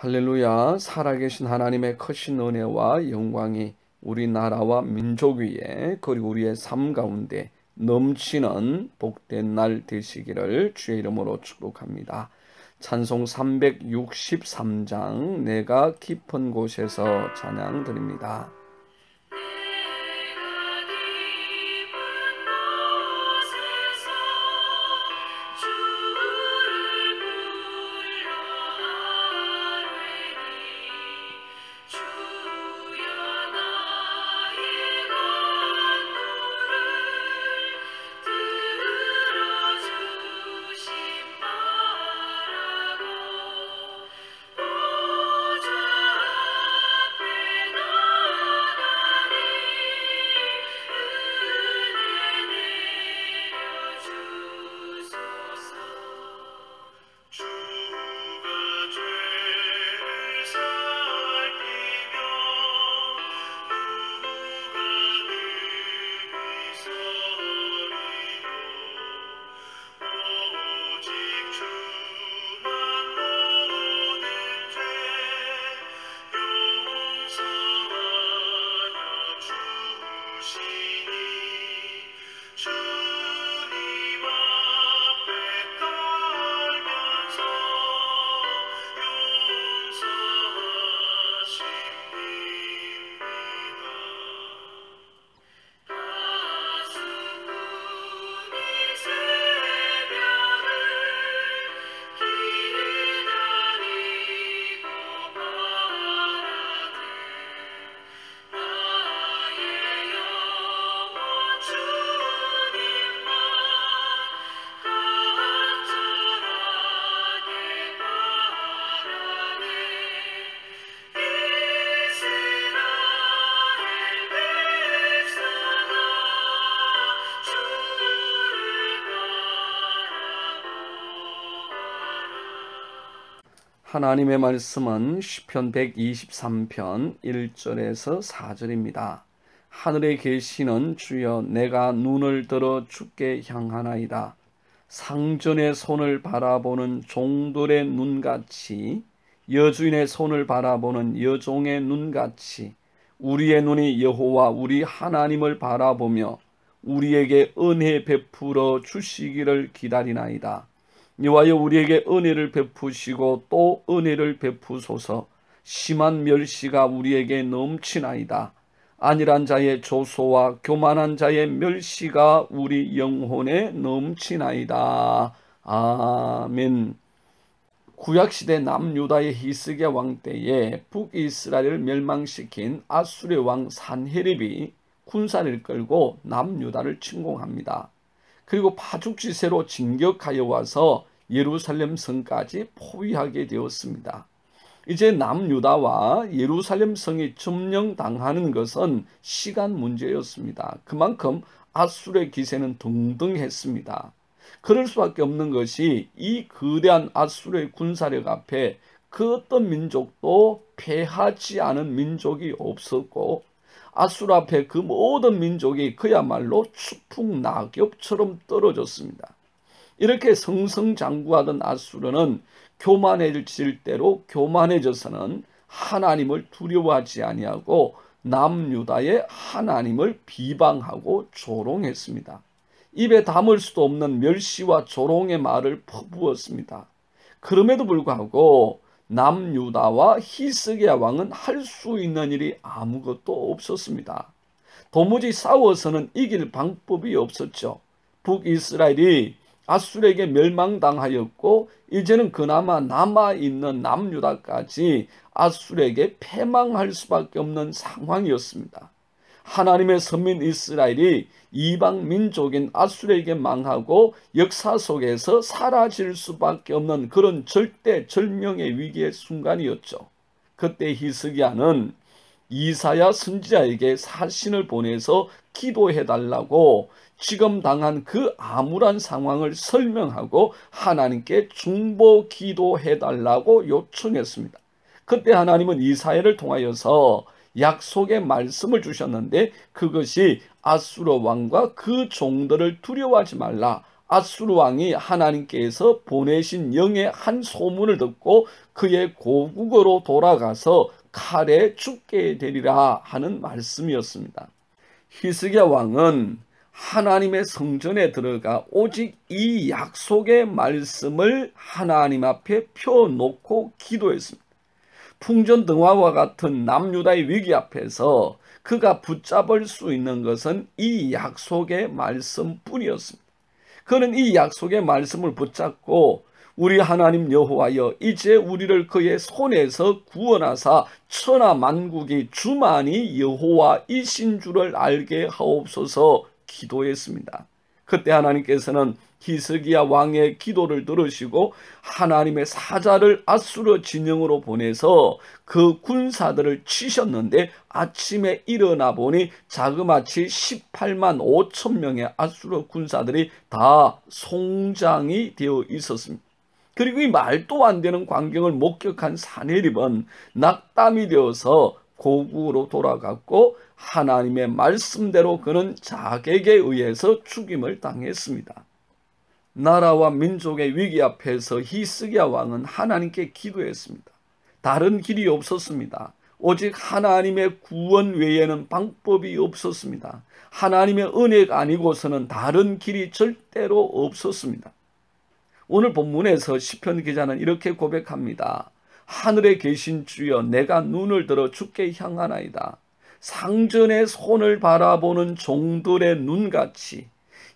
할렐루야. 살아계신 하나님의 크신 은혜와 영광이 우리나라와 민족 위에 그리고 우리의 삶 가운데 넘치는 복된 날 되시기를 주의 이름으로 축복합니다. 찬송 363장 내가 깊은 곳에서 찬양 드립니다. 하나님의 말씀은 시편 123편 1절에서 4절입니다. 하늘에 계시는 주여, 내가 눈을 들어 주께 향하나이다. 상전의 손을 바라보는 종들의 눈같이, 여주인의 손을 바라보는 여종의 눈같이 우리의 눈이 여호와 우리 하나님을 바라보며 우리에게 은혜 베풀어 주시기를 기다리나이다. 여호와여, 우리에게 은혜를 베푸시고 또 은혜를 베푸소서. 심한 멸시가 우리에게 넘치나이다. 안일한 자의 조소와 교만한 자의 멸시가 우리 영혼에 넘치나이다. 아멘. 구약시대 남유다의 히스기야 왕 때에 북이스라엘을 멸망시킨 아수르의 왕 산헤립이 군사를 이끌고 남유다를 침공합니다. 그리고 파죽지세로 진격하여 와서 예루살렘 성까지 포위하게 되었습니다. 이제 남유다와 예루살렘 성이 점령당하는 것은 시간 문제였습니다. 그만큼 아수르의 기세는 등등했습니다. 그럴 수밖에 없는 것이 이 거대한 아수르의 군사력 앞에 그 어떤 민족도 패하지 않은 민족이 없었고, 아수르 앞에 그 모든 민족이 그야말로 추풍낙엽처럼 떨어졌습니다. 이렇게 승승장구하던 아수르는 교만해질 대로 교만해져서는 하나님을 두려워하지 아니하고 남유다의 하나님을 비방하고 조롱했습니다. 입에 담을 수도 없는 멸시와 조롱의 말을 퍼부었습니다. 그럼에도 불구하고 남유다와 히스기야 왕은 할 수 있는 일이 아무것도 없었습니다. 도무지 싸워서는 이길 방법이 없었죠. 북이스라엘이 아수르에게 멸망당하였고, 이제는 그나마 남아있는 남유다까지 아수르에게 패망할 수밖에 없는 상황이었습니다. 하나님의 선민 이스라엘이 이방 민족인 아수르에게 망하고 역사 속에서 사라질 수밖에 없는 그런 절대절명의 위기의 순간이었죠. 그때 히스기야는 이사야 선지자에게 사신을 보내서 기도해달라고 지금 당한 그 암울한 상황을 설명하고 하나님께 중보 기도해달라고 요청했습니다. 그때 하나님은 이사야를 통하여서 약속의 말씀을 주셨는데, 그것이 아수르 왕과 그 종들을 두려워하지 말라, 아수르 왕이 하나님께서 보내신 영의 한 소문을 듣고 그의 고국으로 돌아가서 칼에 죽게 되리라 하는 말씀이었습니다. 히스기야 왕은 하나님의 성전에 들어가 오직 이 약속의 말씀을 하나님 앞에 펴놓고 기도했습니다. 풍전등화와 같은 남유다의 위기 앞에서 그가 붙잡을 수 있는 것은 이 약속의 말씀뿐이었습니다. 그는 이 약속의 말씀을 붙잡고 우리 하나님 여호와여, 이제 우리를 그의 손에서 구원하사 천하 만국이 주만이 여호와이신 줄을 알게 하옵소서 기도했습니다. 그때 하나님께서는 히스기야 왕의 기도를 들으시고 하나님의 사자를 아수르 진영으로 보내서 그 군사들을 치셨는데 아침에 일어나 보니 자그마치 18만 5천 명의 아수르 군사들이 다 송장이 되어 있었습니다. 그리고 이 말도 안 되는 광경을 목격한 사내립은 낙담이 되어서 고국으로 돌아갔고 하나님의 말씀대로 그는 자객에 의해서 죽임을 당했습니다. 나라와 민족의 위기 앞에서 히스기야 왕은 하나님께 기도했습니다. 다른 길이 없었습니다. 오직 하나님의 구원 외에는 방법이 없었습니다. 하나님의 은혜가 아니고서는 다른 길이 절대로 없었습니다. 오늘 본문에서 시편 기자는 이렇게 고백합니다. 하늘에 계신 주여, 내가 눈을 들어 주께 향하나이다. 상전의 손을 바라보는 종들의 눈같이,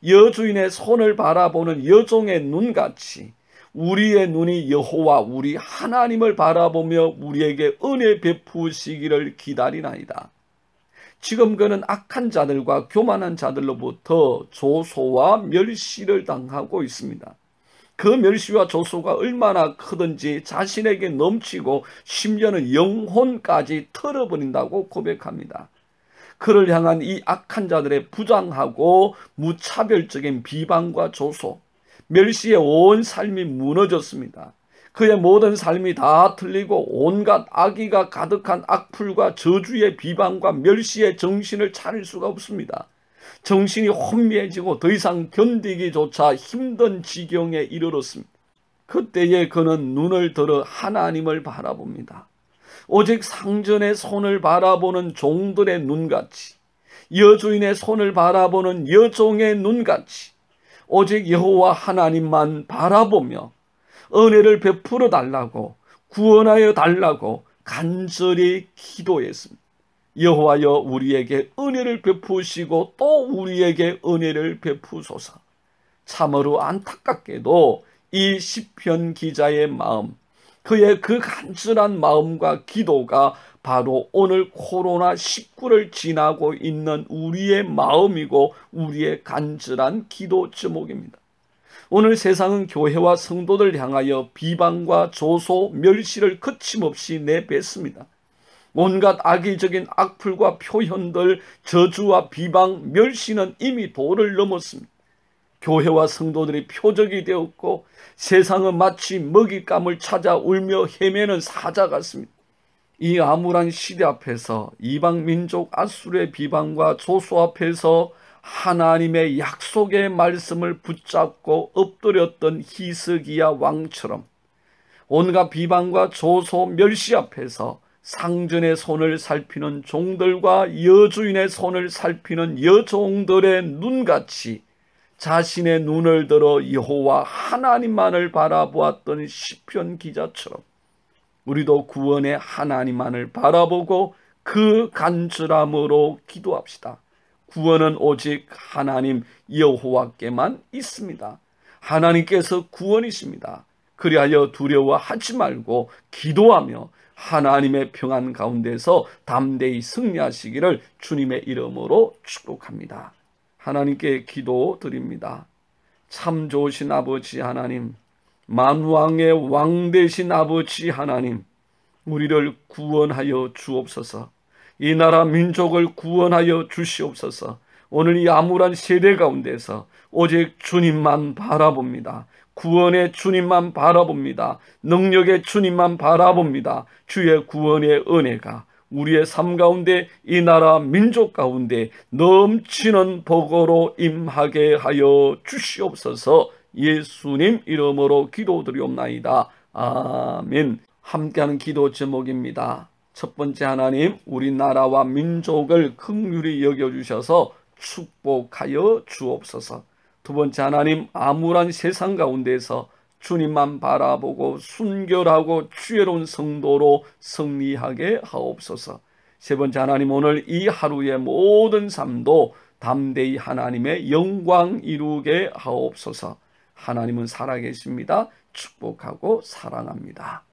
여주인의 손을 바라보는 여종의 눈같이 우리의 눈이 여호와 우리 하나님을 바라보며 우리에게 은혜 베푸시기를 기다리나이다. 지금 그는 악한 자들과 교만한 자들로부터 조소와 멸시를 당하고 있습니다. 그 멸시와 조소가 얼마나 크든지 자신에게 넘치고 심지어는 영혼까지 털어버린다고 고백합니다. 그를 향한 이 악한 자들의 부당하고 무차별적인 비방과 조소, 멸시의 온 삶이 무너졌습니다. 그의 모든 삶이 다 틀리고 온갖 악의가 가득한 악플과 저주의 비방과 멸시의 정신을 차릴 수가 없습니다. 정신이 혼미해지고 더 이상 견디기조차 힘든 지경에 이르렀습니다. 그때에 그는 눈을 들어 하나님을 바라봅니다. 오직 상전의 손을 바라보는 종들의 눈같이, 여주인의 손을 바라보는 여종의 눈같이 오직 여호와 하나님만 바라보며 은혜를 베풀어 달라고, 구원하여 달라고 간절히 기도했습니다. 여호와여, 우리에게 은혜를 베푸시고 또 우리에게 은혜를 베푸소서. 참으로 안타깝게도 이 시편 기자의 마음, 그의 그 간절한 마음과 기도가 바로 오늘 코로나19를 지나고 있는 우리의 마음이고 우리의 간절한 기도 제목입니다. 오늘 세상은 교회와 성도들 향하여 비방과 조소, 멸시를 거침없이 내뱉습니다. 온갖 악의적인 악플과 표현들, 저주와 비방, 멸시는 이미 도를 넘었습니다. 교회와 성도들이 표적이 되었고 세상은 마치 먹잇감을 찾아 울며 헤매는 사자 같습니다. 이 암울한 시대 앞에서 이방 민족 아수르의 비방과 조소 앞에서 하나님의 약속의 말씀을 붙잡고 엎드렸던 히스기야 왕처럼 온갖 비방과 조소, 멸시 앞에서 상전의 손을 살피는 종들과 여주인의 손을 살피는 여종들의 눈같이 자신의 눈을 들어 여호와 하나님만을 바라보았던 시편 기자처럼 우리도 구원의 하나님만을 바라보고 그 간절함으로 기도합시다. 구원은 오직 하나님 여호와께만 있습니다. 하나님께서 구원이십니다. 그리하여 두려워하지 말고 기도하며 하나님의 평안 가운데서 담대히 승리하시기를 주님의 이름으로 축복합니다. 하나님께 기도드립니다. 참 좋으신 아버지 하나님, 만왕의 왕 되신 아버지 하나님, 우리를 구원하여 주옵소서. 이 나라 민족을 구원하여 주시옵소서. 오늘 이 암울한 세대 가운데서 오직 주님만 바라봅니다. 구원의 주님만 바라봅니다. 능력의 주님만 바라봅니다. 주의 구원의 은혜가 우리의 삶 가운데 이 나라 민족 가운데 넘치는 복으로 임하게 하여 주시옵소서. 예수님 이름으로 기도드리옵나이다. 아멘. 함께하는 기도 제목입니다. 첫 번째, 하나님 우리나라와 민족을 긍휼히 여겨주셔서 축복하여 주옵소서. 두 번째, 하나님 암울한 세상 가운데서 주님만 바라보고 순결하고 지혜로운 성도로 승리하게 하옵소서. 세 번째, 하나님 오늘 이 하루의 모든 삶도 담대히 하나님의 영광 이루게 하옵소서. 하나님은 살아계십니다. 축복하고 사랑합니다.